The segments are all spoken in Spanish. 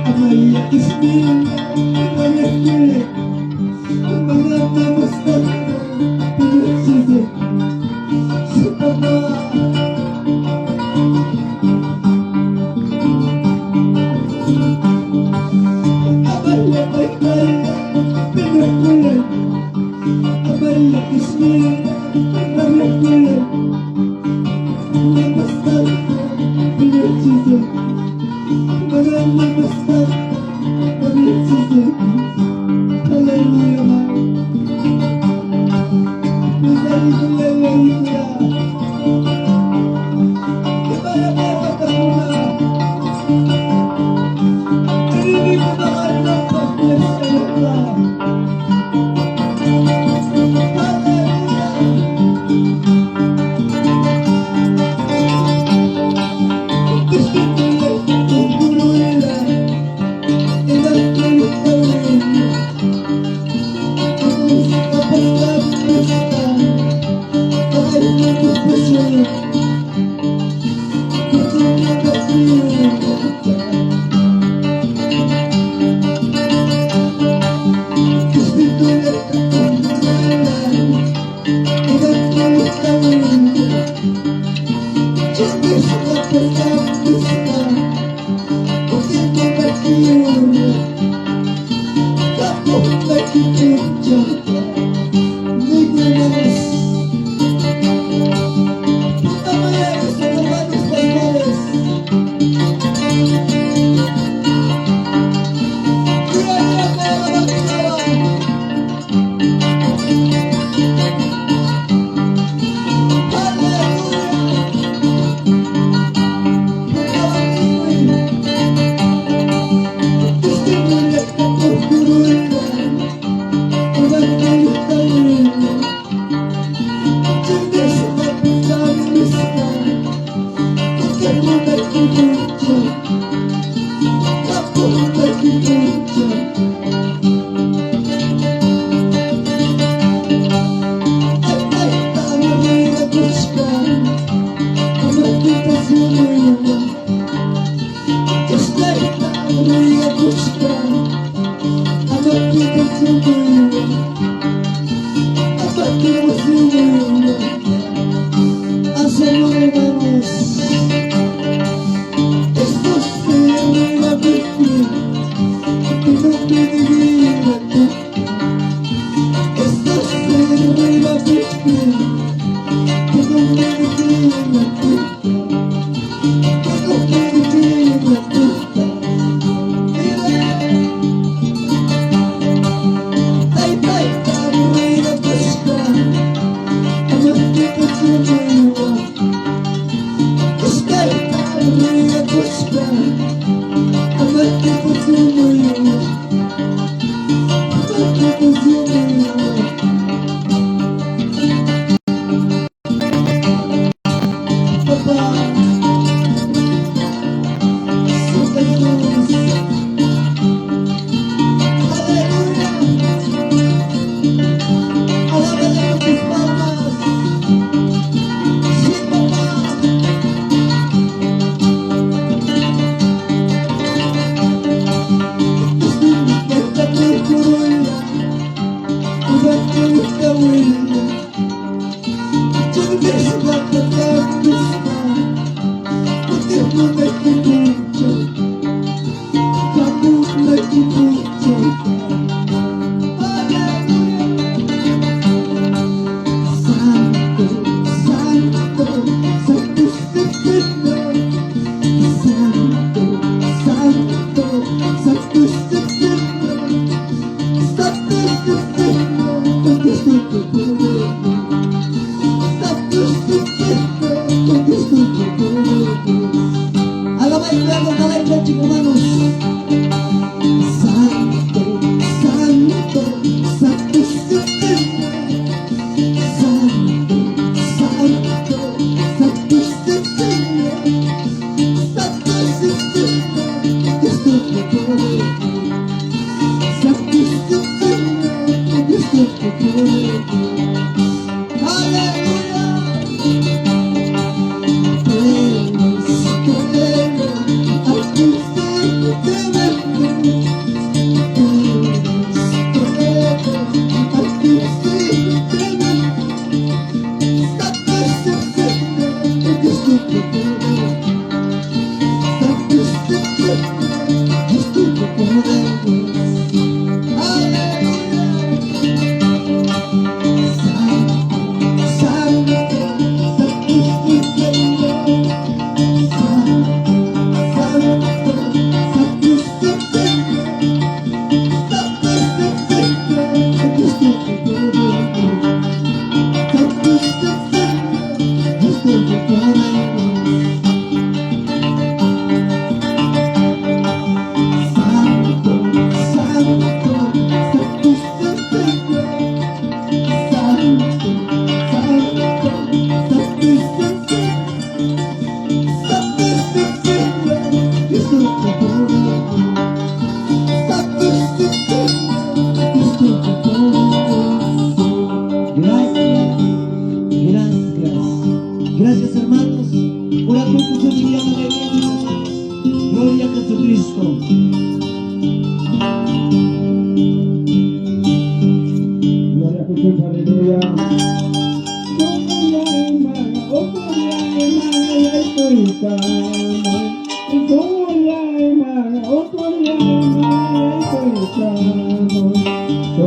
Amaya is me, Amaya is me, Amaya is me,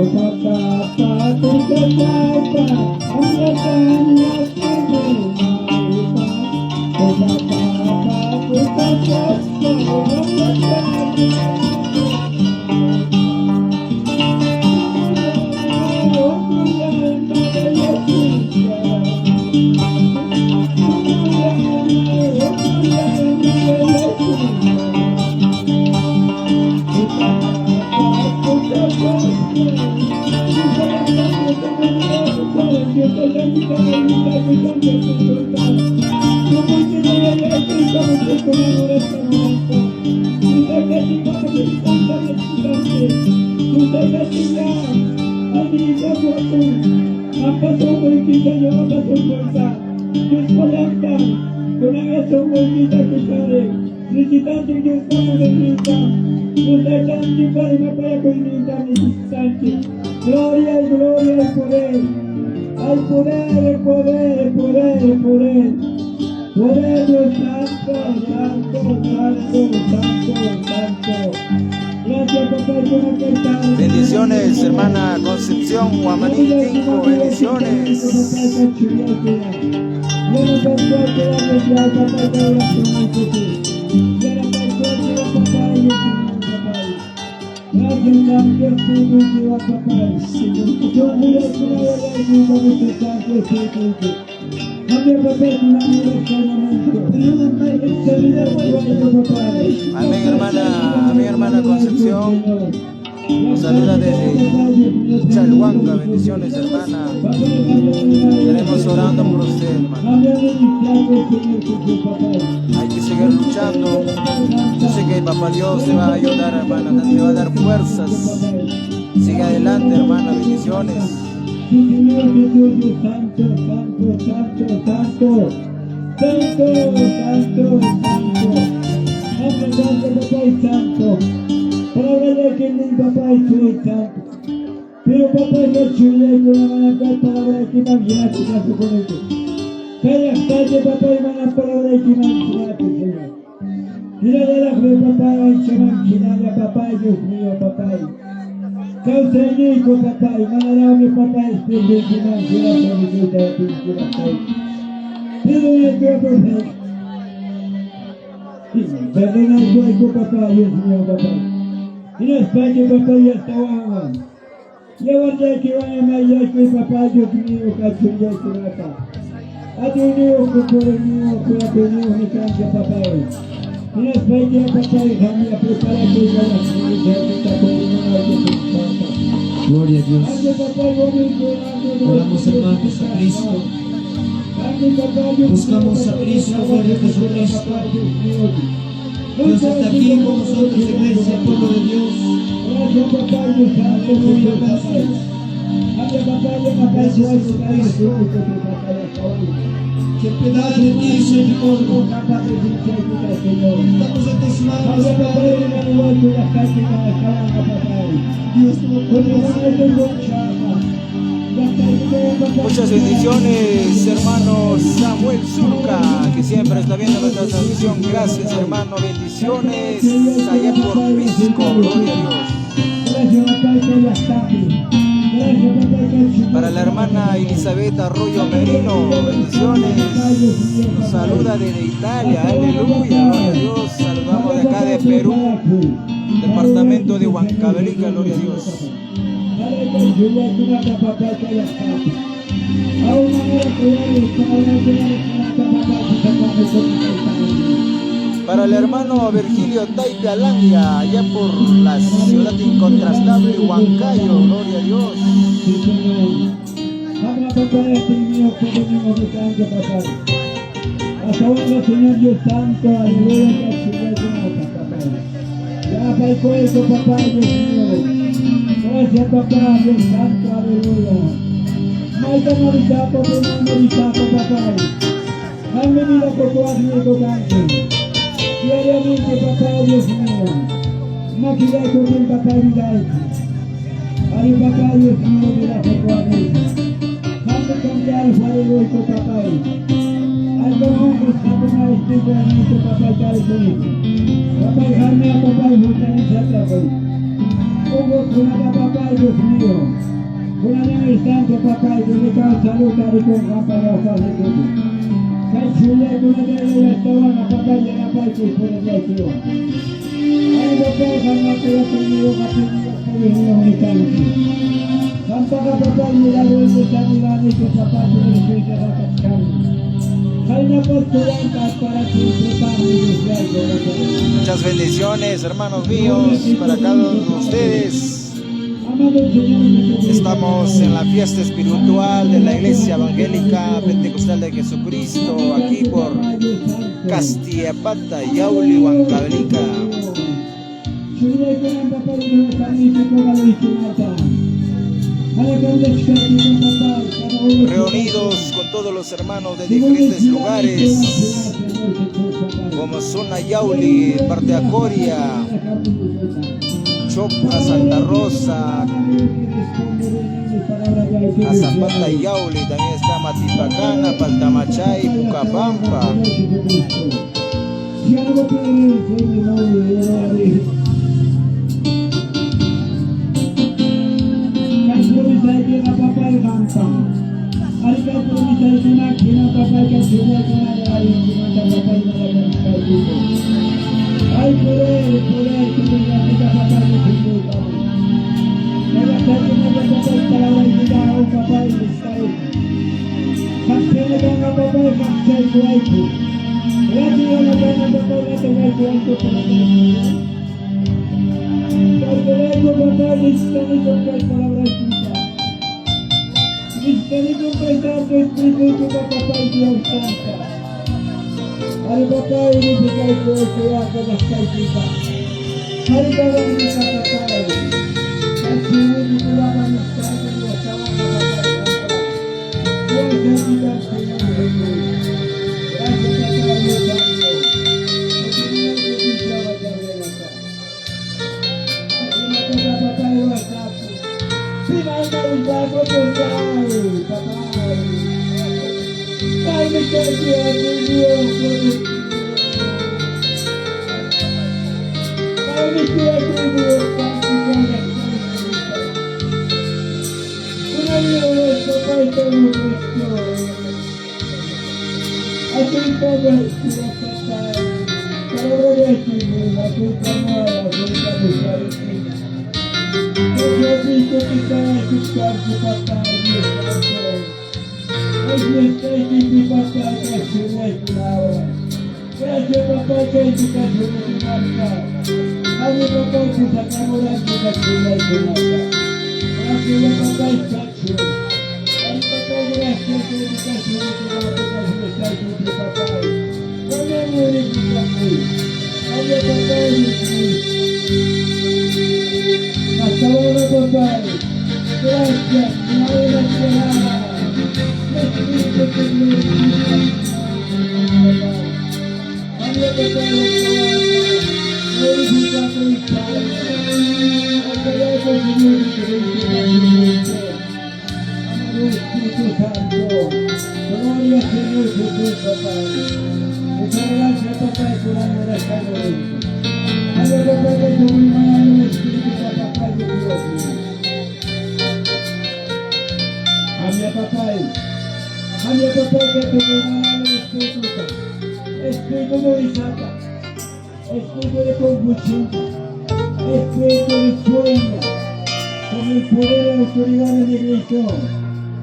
Okoyama, Gloria y gloria y poder. Al poder, el poder, el poder, el poder. Poder Dios santo, santo, santo, santo, santo. Gracias, papá, por cantar. Bendiciones, hermana Concepción Guamaní 5, bendiciones. Amén, hermana Concepción. Saluda desde Chalhuanca, bendiciones, hermana. Estaremos orando por usted, hermano. Hay que seguir luchando. Yo sé que papá Dios te va a ayudar, hermana, te va a dar fuerzas. Sigue adelante, hermana, bendiciones. Santo, santo, santo, santo, santo, santo, santo, santo. Palabra de que mi papá es santo. Pero papá yo chule con la mano de palabra de que me viene su caso con esto. Calla, calla papá y mano palabra de que me viene Señor. Mira de la fe papá y chaman chinaria papá Dios mío papá. Causa inico papá y mandará mi papá espíritu de que me viene a mi vida de tu papá. Pero el Dios perdona el cuerpo papá Dios mío papá. Y no España, papá, ya estaba. Ya guardé que van a mayar que papá, Dios mío, cacho, ya se mata. A tu niño, que por el niño, que a tu niño me cambia, papá. Y no España, papá, déjame preparar que ya la familia que está con el papá. Gloria a Dios. Oramos, hermanos, a Cristo. Buscamos a Cristo, gloria a Jesucristo. Dios está aquí con nosotros, iglesia, pueblo de Dios. Aleluya, gracias. Gracias, Jesucristo. Que piedad de ti, Señor. Estamos en tus manos, Padre. Dios Todopoderoso. Muchas bendiciones, hermano Samuel Zurca, que siempre está viendo nuestra transmisión. Gracias, hermano, bendiciones allá por Pisco, gloria a Dios. Para la hermana Elizabeth Arroyo Merino, bendiciones. Nos saluda desde Italia, aleluya, gloria a Dios. Saludamos de acá de Perú, departamento de Huancavelica, gloria a Dios. Para el hermano Virgilio Taipe Alanga, allá por la ciudad incontrastable Huancayo, gloria a Dios. Hasta ahora, Señor Dios Santo, aleluya, ya para el cuerpo, papá, Dios mío. Gracias, papá, Dios Santo, aleluya. Maita Marisapo, Pena Marisapo, papá. Dame vida por tu amigo cáncer. Diariamente, papá, Dios mío. Maquilla con el papá y la Ay, papá, Dios mío, mira por tu amigo. Dame cambiar el fareloico, papá. Algo más que está con la espiritualmente, papá, tal y papá, déjame a papá y justamente atrás. Una papá, Dios mío, una nave santo, papá, y que le cae salud, y con rampa de hojas de todo. Cachule, una de la estabana, papá, y la paz, y por el día. Ay, papá, jamás te lo he tenido, por el niño mexicano. Santa papá, y la luz de sanidad, y que papá, y el espíritu de la cascada. Muchas bendiciones, hermanos míos, para cada uno de ustedes. Estamos en la fiesta espiritual de la Iglesia Evangélica Pentecostal de Jesucristo, aquí por Castillapata, Yauli, Huancavelica. Reunidos con todos los hermanos de diferentes lugares, como zona Yauli, parte de Coria, Chopa, Santa Rosa, a Zapata y Yauli, también está Matipacana, Paltamachay, Pucapampa.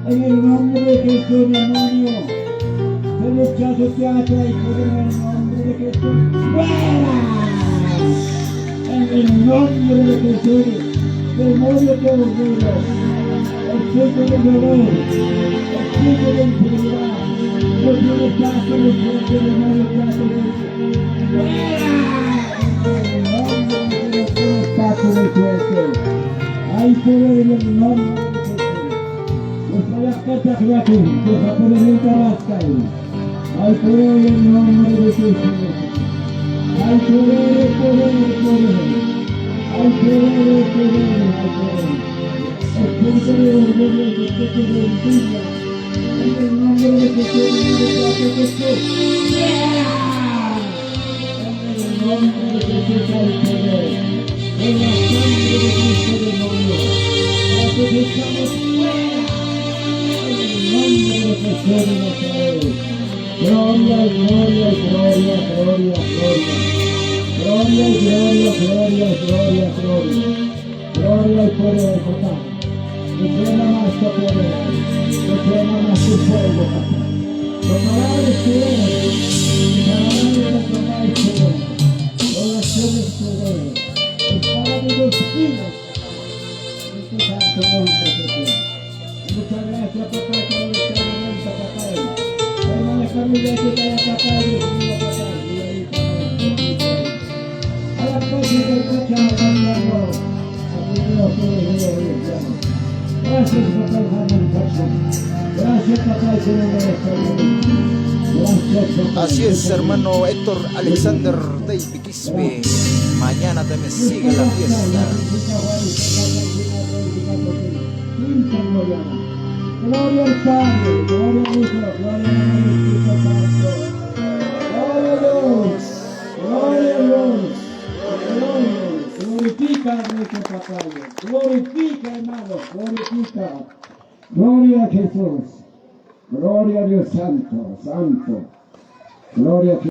En el nombre de Jesús, demonio, se rechaza este acto y por el nombre de Jesús, ¡fuera! En el nombre de Jesús, demonio que orgullo, espíritu de dolor, espíritu de enfermedad, no tiene caso de fuerte, demonio que hace eso, ¡fuera! En el nombre de Jesús, caso de fuerte, hay poder en el nombre de Jesús. Las cartas gratis, que se pueden las calles. Hay poder en el nombre de Jesús. Hay poder, poder, poder. Hay poder, poder, espíritu de orgullo, espíritu de envidia. En el nombre de Jesús, en el nombre de Jesús. En el nombre de Jesús hay poder. En la sangre de Cristo demonio. Para que estamos fuera. Nombre de Jesús de Nazaret. Gloria, gloria, gloria, gloria, gloria. Gloria, gloria, gloria, gloria, gloria. Gloria al poder de papá. Reclama más tu poder. Reclama más tu fuego, papá. Los palabras que eres. Palabras que reclamáis poder. Oraciones poder. Espada de dos filos. tu nombre, Jesús. Muchas gracias, papá, por esta herramienta, papá. Hermana familia que está allá, papá, Dios mío, papá. A las cosas del pecado, hermano. A ti Dios, tú eres Dios, cristiano. Gracias, papá, hermano Jackson. Gracias, papá, y que no me Gracias, papá. Así es, hermano Héctor Alexander David Quispe. Mañana también sigue la fiesta. Gloria al Padre, gloria al Hijo, gloria al Espíritu Santo. Gloria a Dios, gloria a Dios, gloria. Glorifica a nuestro papá, glorifica, hermanos, glorifica. Gloria a Jesús, gloria a Dios Santo, Santo. Gloria a